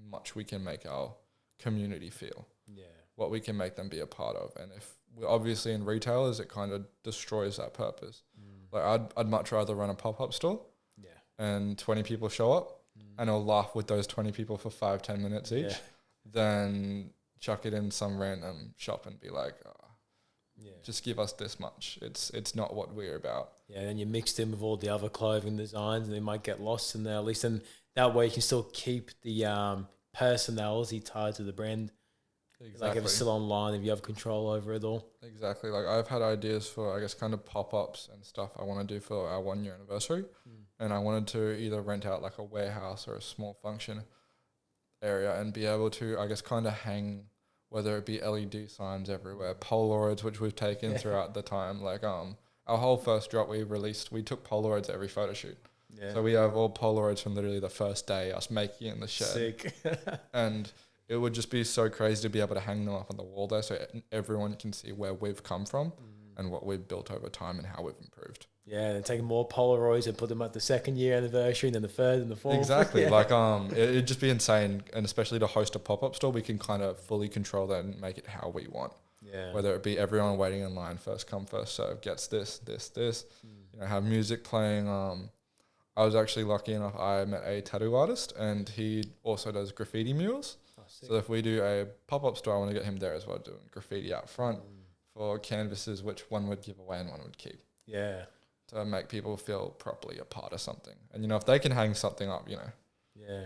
much we can make our community feel. Yeah. What we can make them be a part of. And if we're obviously in retailers, it kind of destroys that purpose. Like I'd much rather run a pop-up store and 20 people show up and I'll laugh with those 20 people for 5-10 minutes each than chuck it in some random shop and be like, just give us this much. It's not what we're about. Yeah, and you mixed in with all the other clothing designs and they might get lost in there, at least. And that way you can still keep the personality tied to the brand. Exactly. Like if it's still online, if you have control over it all. Exactly. Like I've had ideas for, I guess, kind of pop-ups and stuff I want to do for our 1-year anniversary. And I wanted to either rent out like a warehouse or a small function area and be able to, I guess, kind of hang, whether it be LED signs everywhere, Polaroids, which we've taken throughout the time. Like our whole first drop we released, we took Polaroids every photo shoot. Yeah. So we have all Polaroids from literally the first day, us making it in the shed. Sick. And it would just be so crazy to be able to hang them up on the wall there so everyone can see where we've come from and what we've built over time and how we've improved. Yeah, and taking more Polaroids and put them at the 2nd-year anniversary and then the 3rd and the 4th. Exactly. Like it'd just be insane, and especially to host a pop-up store, we can kind of fully control that and make it how we want. Yeah. Whether it be everyone waiting in line, first come, first serve, gets this. Have music playing. I was actually lucky enough, I met a tattoo artist and he also does graffiti murals. So if we do a pop-up store, I want to get him there as well, doing graffiti out front for canvases, which one would give away and one would keep. Yeah. to make people feel properly a part of something. And, you know, if they can hang something up, you know. Yeah.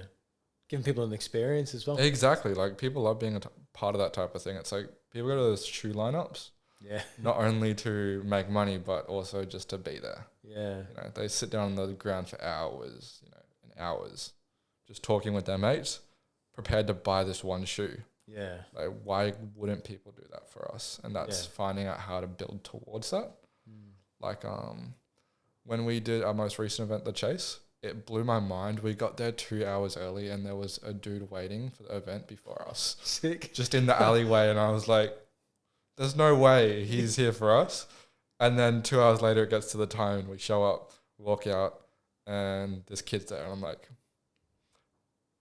Giving people an experience as well. Exactly. Like, people love being part of that type of thing. It's like people go to those shoe lineups. Yeah. Not only to make money, but also just to be there. Yeah. You know, they sit down on the ground for hours, you know, and hours, just talking with their mates, prepared to buy this one shoe. Yeah. Like, why wouldn't people do that for us? And that's finding out how to build towards that. Like, when we did our most recent event, The Chase, it blew my mind. We got there 2 hours early and there was a dude waiting for the event before us. Sick. Just in the alleyway. And I was like, there's no way he's here for us. And then 2 hours later, it gets to the time and we show up, walk out, and this kid's there. And I'm like,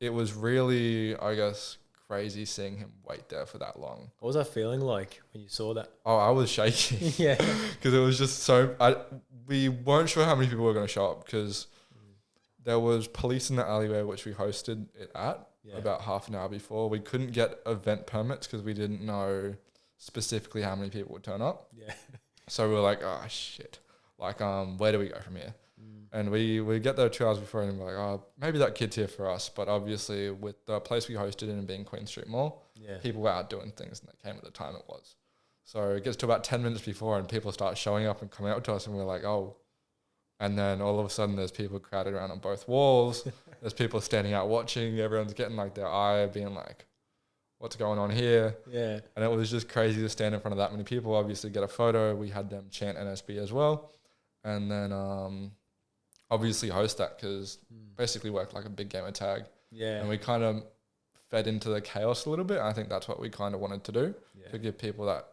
it was really, I guess, crazy seeing him wait there for that long. What was that feeling like when you saw that? Oh, I was shaking. Yeah. Because it was just we weren't sure how many people were going to show up because there was police in the alleyway, which we hosted it at about half an hour before. We couldn't get event permits because we didn't know specifically how many people would turn up. Yeah. So we were like, oh, shit. Like, where do we go from here? And we get there 2 hours before and we're like, oh, maybe that kid's here for us. But obviously with the place we hosted in being Queen Street Mall, people were out doing things and they came at the time it was. So it gets to about 10 minutes before and people start showing up and coming up to us and we're like, oh. And then all of a sudden there's people crowded around on both walls. There's people standing out watching. Everyone's getting like their eye, being like, what's going on here? Yeah. And it was just crazy to stand in front of that many people, obviously get a photo. We had them chant NSB as well. And then obviously host that because basically worked like a big game of tag. Yeah. And we kind of fed into the chaos a little bit. I think that's what we kind of wanted to do, to give people that,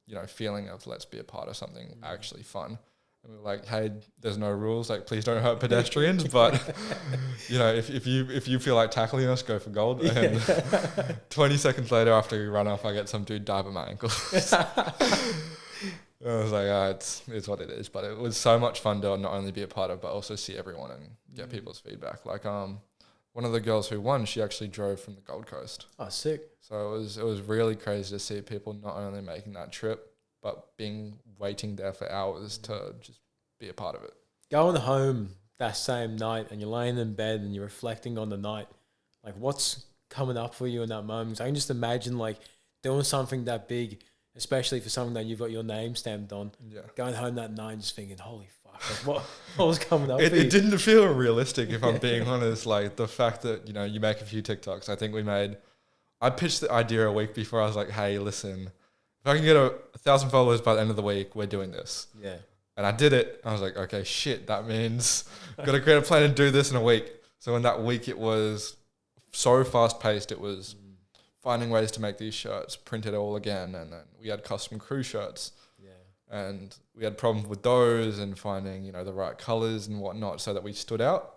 you know, feeling of let's be a part of something actually fun. And we were like, hey, there's no rules. Like, please don't hurt pedestrians. But, you know, if you feel like tackling us, go for gold. And 20 seconds later, after we run off, I get some dude dive at my ankle. I was like, it's what it is. But it was so much fun to not only be a part of, but also see everyone and get people's feedback. Like, one of the girls who won, she actually drove from the Gold Coast. Oh, sick. So it was really crazy to see people not only making that trip, but waiting there for hours to just be a part of it. Going home that same night and you're laying in bed and you're reflecting on the night, like what's coming up for you in that moment? So I can just imagine like doing something that big, especially for something that you've got your name stamped on. Yeah. Going home that night and just thinking, holy fuck, like what was coming up for you? It didn't feel realistic, if I'm being honest. Like the fact that, you know, you make a few TikToks. I think I pitched the idea a week before. I was like, hey, listen, if I can get 1,000 followers by the end of the week, we're doing this. Yeah. And I did it. I was like, okay, shit, that means I've got to create a plan and do this in a week. So in that week, it was so fast paced. It was finding ways to make these shirts, print it all again. And then we had custom crew shirts. Yeah. And we had problems with those and finding, you know, the right colors and whatnot so that we stood out,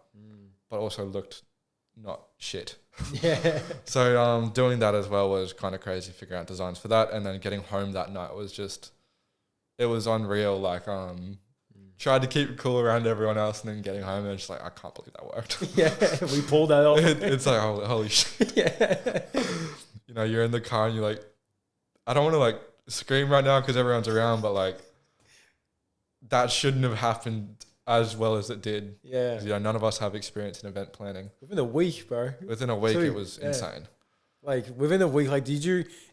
but also looked not shit. Yeah. So doing that as well was kind of crazy, figuring out designs for that. And then getting home that night was just, it was unreal. Like tried to keep it cool around everyone else and then getting home and just like, I can't believe that worked. Yeah, we pulled that off. It's like, holy shit. Yeah. You know, you're in the car and you're like, I don't want to like scream right now because everyone's around, but like that shouldn't have happened as well as it did. Yeah. You know, none of us have experience in event planning. Within a week, bro. Within a week, it was insane. Like within a week, like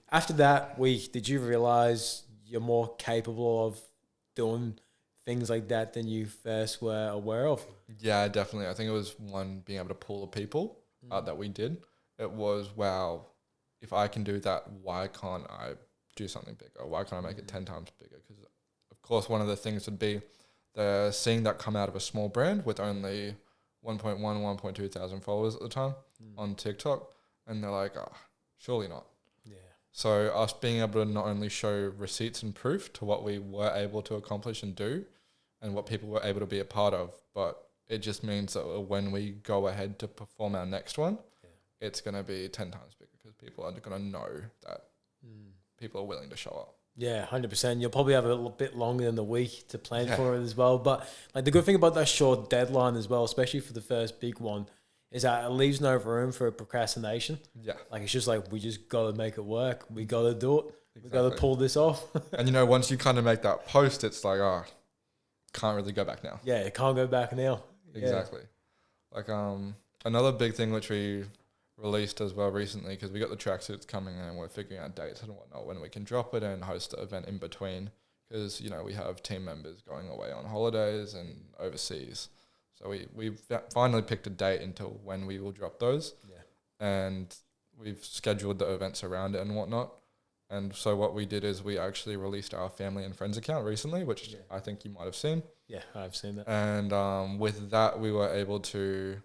after that week, did you realize you're more capable of doing things like that than you first were aware of? Yeah, definitely. I think it was one, being able to pull the people that we did. It was, wow, if I can do that, why can't I do something bigger? Why can't I make it 10 times bigger? Because, of course, one of the things would be they're seeing that come out of a small brand with only 1.2 thousand followers at the time on TikTok. And they're like, surely not. Yeah. So us being able to not only show receipts and proof to what we were able to accomplish and do and what people were able to be a part of, but it just means that when we go ahead to perform our next one, it's going to be 10 times bigger because people are going to know that people are willing to show up. Yeah, 100%. You'll probably have a little bit longer than the week to plan for it as well. But like the good thing about that short deadline as well, especially for the first big one, is that it leaves no room for procrastination. Yeah. Like it's just like, we just got to make it work. We got to do it. Exactly. We got to pull this off. And you know, once you kind of make that post, it's like, can't really go back now. Yeah, it can't go back now. Exactly. Like another big thing which we released as well recently, because we got the tracksuits coming and we're figuring out dates and whatnot when we can drop it and host the event in between, because we have team members going away on holidays and overseas, so we finally picked a date until when we will drop those, and we've scheduled the events around it and whatnot. And so what we did is we actually released our family and friends account recently, which I think you might have seen. Yeah, I've seen that. And with that, we were able to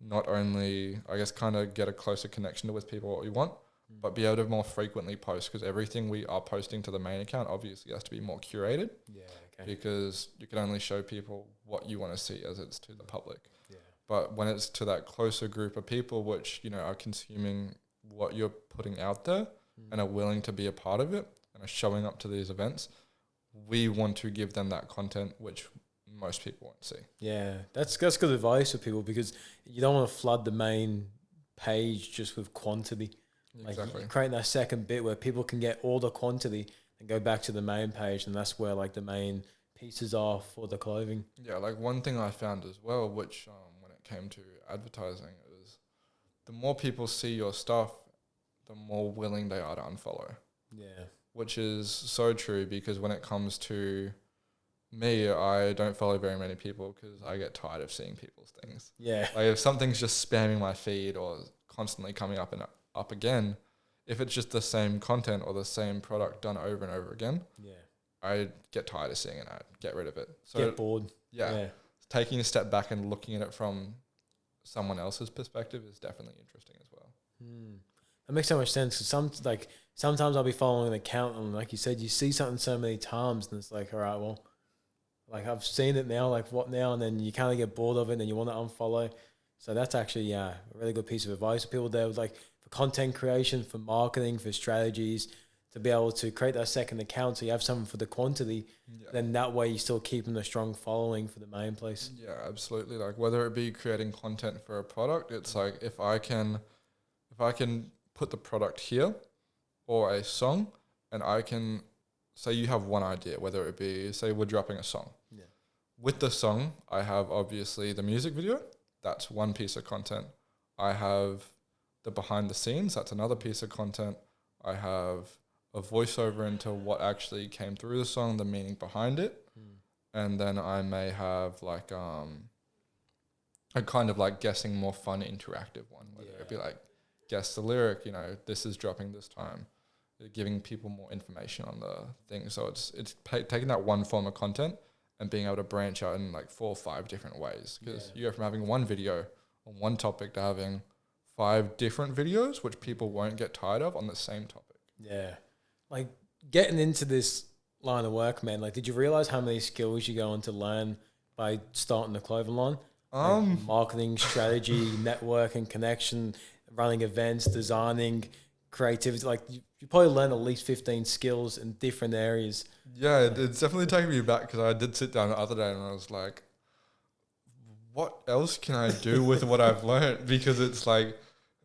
not only, I guess, kind of get a closer connection with people what we want, but be able to more frequently post, because everything we are posting to the main account obviously has to be more curated. Yeah, okay. Because you can only show people what you want to see as it's to the public. Yeah. But when it's to that closer group of people which, are consuming what you're putting out there and are willing to be a part of it and are showing up to these events, we want to give them that content which most people won't see. Yeah, that's good advice for people, because you don't want to flood the main page just with quantity. Exactly. Like creating that second bit where people can get all the quantity and go back to the main page, and that's where like the main pieces are for the clothing. Yeah, like one thing I found as well, which when it came to advertising, is the more people see your stuff, the more willing they are to unfollow. Yeah. Which is so true, because when it comes to me, I don't follow very many people because I get tired of seeing people's things. Yeah. Like if something's just spamming my feed or constantly coming up and up again, if it's just the same content or the same product done over and over again, I get tired of seeing it. I get rid of it. So get bored. Yeah. Taking a step back and looking at it from someone else's perspective is definitely interesting as well. That makes so much sense. Cause sometimes I'll be following an account and like you said, you see something so many times and it's like, all right, well, like I've seen it now, like what now? And then you kind of get bored of it and then you want to unfollow. So that's actually, a really good piece of advice for people there, like for content creation, for marketing, for strategies, to be able to create that second account so you have something for the quantity. Then that way you're still keeping a strong following for the main place. Yeah, absolutely. Like whether it be creating content for a product, it's like if I can put the product here or a song, and I can say you have one idea, whether it be, say we're dropping a song. Yeah. With the song, I have obviously the music video. That's one piece of content. I have the behind the scenes. That's another piece of content. I have a voiceover into what actually came through the song, the meaning behind it. And then I may have like a kind of like guessing more fun interactive one, whether it be like guess the lyric, this is dropping this time, giving people more information on the thing. So it's taking that one form of content and being able to branch out in like 4 or 5 different ways, because you go from having one video on one topic to having 5 different videos which people won't get tired of on the same topic. Yeah. Like getting into this line of work, man, like did you realize how many skills you go on to learn by starting the clothing line? Like marketing, strategy, networking, connection, running events, designing, creativity. Like you probably learn at least 15 skills in different areas. Yeah, it's definitely taking me back, because I did sit down the other day and I was like, what else can I do with what I've learned? Because it's like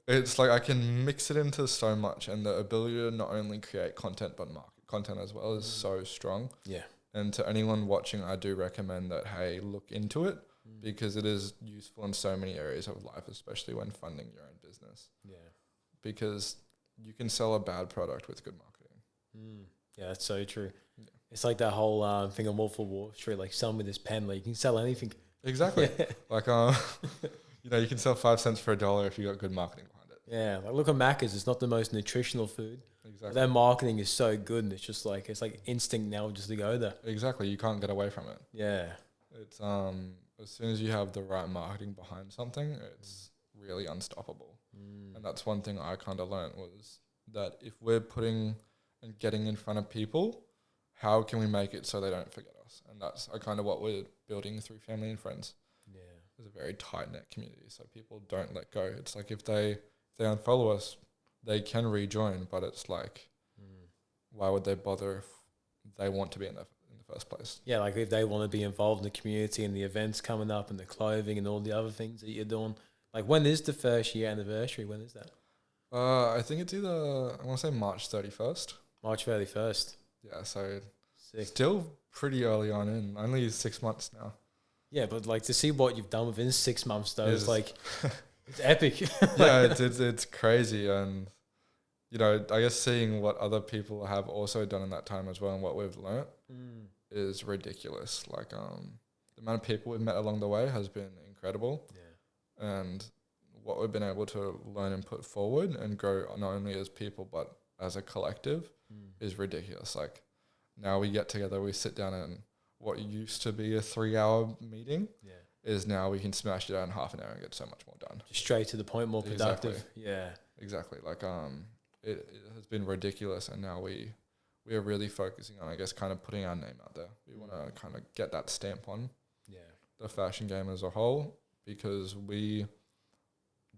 I can mix it into so much, and the ability to not only create content but market content as well is so strong. Yeah. And to anyone watching, I do recommend that, hey, look into it, because it is useful in so many areas of life, especially when funding your own business. Yeah. Because you can sell a bad product with good marketing. Yeah, that's so true. Yeah. It's like that whole thing on Wolf of Wall Street, like sell me this pen, like you can sell anything. Exactly. Like, you can sell 5 cents for $1 if you got good marketing behind it. Yeah, like look at Macca's. It's not the most nutritional food. Exactly. Their marketing is so good, and it's like instinct now just to go there. Exactly. You can't get away from it. Yeah. It's as soon as you have the right marketing behind something, it's really unstoppable. And that's one thing I kind of learned, was that if we're putting and getting in front of people, how can we make it so they don't forget us? And that's kind of what we're building through family and friends. Yeah. It's a very tight-knit community, so people don't let go. It's like if they unfollow us, they can rejoin, but it's like, why would they bother if they want to be in the first place? Yeah, like if they want to be involved in the community and the events coming up and the clothing and all the other things that you're doing. Like when is the first year anniversary? When is that? I think it's either, I want to say March 31st. March 31st. Yeah, so sick. Still pretty early on in, only 6 months now. Yeah, but like to see what you've done within 6 months though is like it's epic. Yeah, it's crazy, and you know, I guess seeing what other people have also done in that time as well and what we've learnt is ridiculous. Like the amount of people we've met along the way has been incredible. Yeah. And what we've been able to learn and put forward and grow not only as people but as a collective is ridiculous. Like now we get together, we sit down, and what used to be a 3-hour meeting is now we can smash it out in half an hour and get so much more done. Just straight to the point, more productive. Exactly. Yeah. Exactly. Like it has been ridiculous, and now we are really focusing on, I guess, kind of putting our name out there. We want to kind of get that stamp on the fashion game as a whole, because we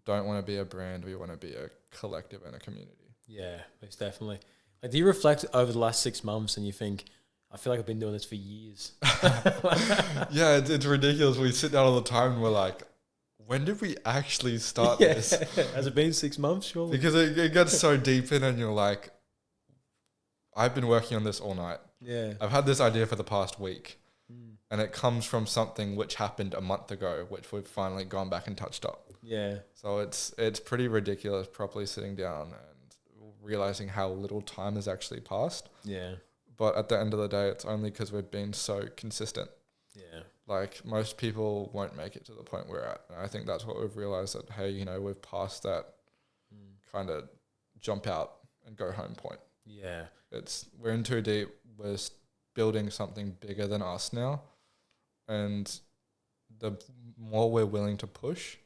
don't want to be a brand. We want to be a collective and a community. Yeah, most definitely. Like, do you reflect over the last 6 months and you think, I feel like I've been doing this for years? Yeah, it's ridiculous. We sit down all the time and we're like, when did we actually start this? Has it been 6 months, surely? Because it gets so deep in, and you're like, I've been working on this all night. Yeah. I've had this idea for the past week. And it comes from something which happened a month ago, which we've finally gone back and touched up. Yeah. So it's pretty ridiculous properly sitting down and realizing how little time has actually passed. Yeah. But at the end of the day, it's only because we've been so consistent. Yeah. Like most people won't make it to the point we're at. And I think that's what we've realized, that, hey, you know, we've passed that kind of jump out and go home point. Yeah. We're in too deep. We're building something bigger than us now. And the more we're willing to push,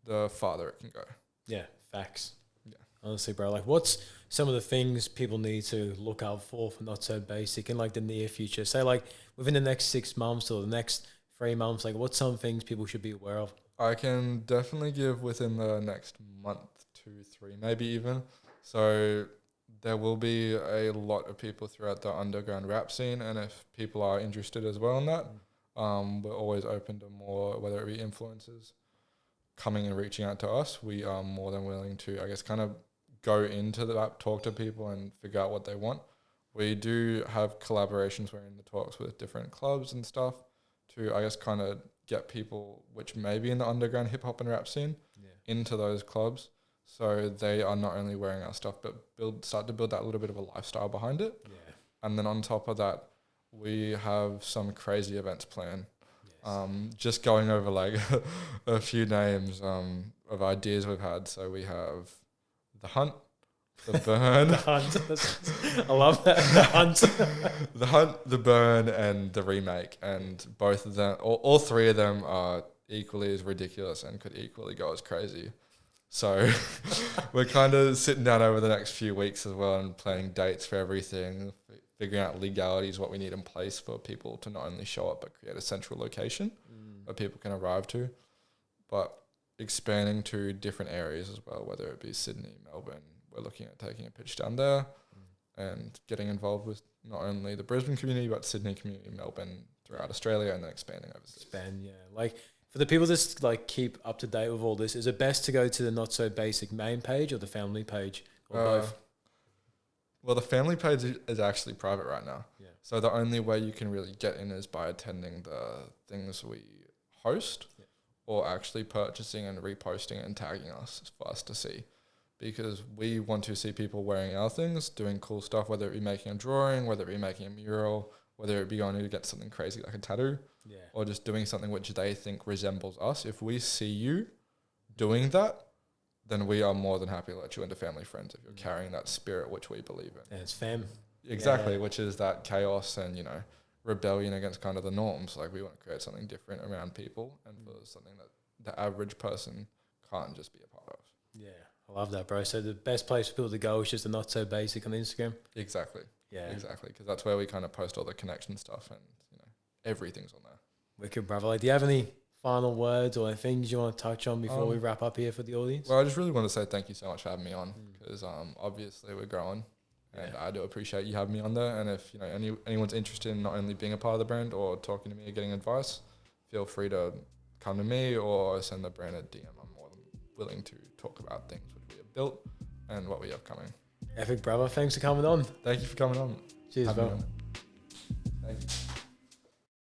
the farther it can go. Yeah, facts. Yeah. Honestly, bro, like what's some of the things people need to look out for Not So Basic in like the near future? Say like within the next 6 months or the next 3 months, like what's some things people should be aware of? I can definitely give within the next month, 2, 3, maybe even. So there will be a lot of people throughout the underground rap scene, and if people are interested as well in that, we're always open to more, whether it be influencers coming and reaching out to us. We are more than willing to, I guess, kind of go into that, talk to people and figure out what they want. We do have collaborations. We're in the talks with different clubs and stuff to, I guess, kind of get people which may be in the underground hip hop and rap scene into those clubs. So they are not only wearing our stuff, but start to build that little bit of a lifestyle behind it. Yeah. And then on top of that, we have some crazy events planned. Yes. Just going over like a few names of ideas we've had. So we have the Hunt, the Burn. The Hunt. I love that. The Hunt. The Hunt, the Burn, and the Remake. And both of them, all three of them are equally as ridiculous and could equally go as crazy. So we're kind of sitting down over the next few weeks as well and planning dates for everything, figuring out legalities, what we need in place for people to not only show up but create a central location where people can arrive to, but expanding to different areas as well, whether it be Sydney, Melbourne. We're looking at taking a pitch down there and getting involved with not only the Brisbane community but Sydney community, Melbourne, throughout Australia, and then expanding overseas. Like for the people that like keep up to date with all this, is it best to go to the Not So Basic main page or the family page, or both? Well, the family page is actually private right now. Yeah. So the only way you can really get in is by attending the things we host or actually purchasing and reposting and tagging us for us to see. Because we want to see people wearing our things, doing cool stuff, whether it be making a drawing, whether it be making a mural, whether it be going to get something crazy like a tattoo, or just doing something which they think resembles us. If we see you doing that, then we are more than happy to let you into family friends if you're carrying that spirit which we believe in. And it's fam. Exactly, which is that chaos and, you know, rebellion against kind of the norms. Like we want to create something different around people and for something that the average person can't just be a part of. Yeah, I love that, bro. So the best place for people to go is just the Not So Basic on Instagram? Exactly. Yeah. Exactly, because that's where we kind of post all the connection stuff and, you know, everything's on there. Wicked, brother. Like, do you have any final words or things you want to touch on before we wrap up here for the audience? Well, I just really want to say thank you so much for having me on, because obviously we're growing and I do appreciate you having me on there. And if, you know, anyone's interested in not only being a part of the brand or talking to me or getting advice, feel free to come to me or send the brand a DM. I'm more than willing to talk about things which we have built and what we have coming. Epic, brother. Thanks for coming on. Thank you for coming on. Cheers, bro. Thank you.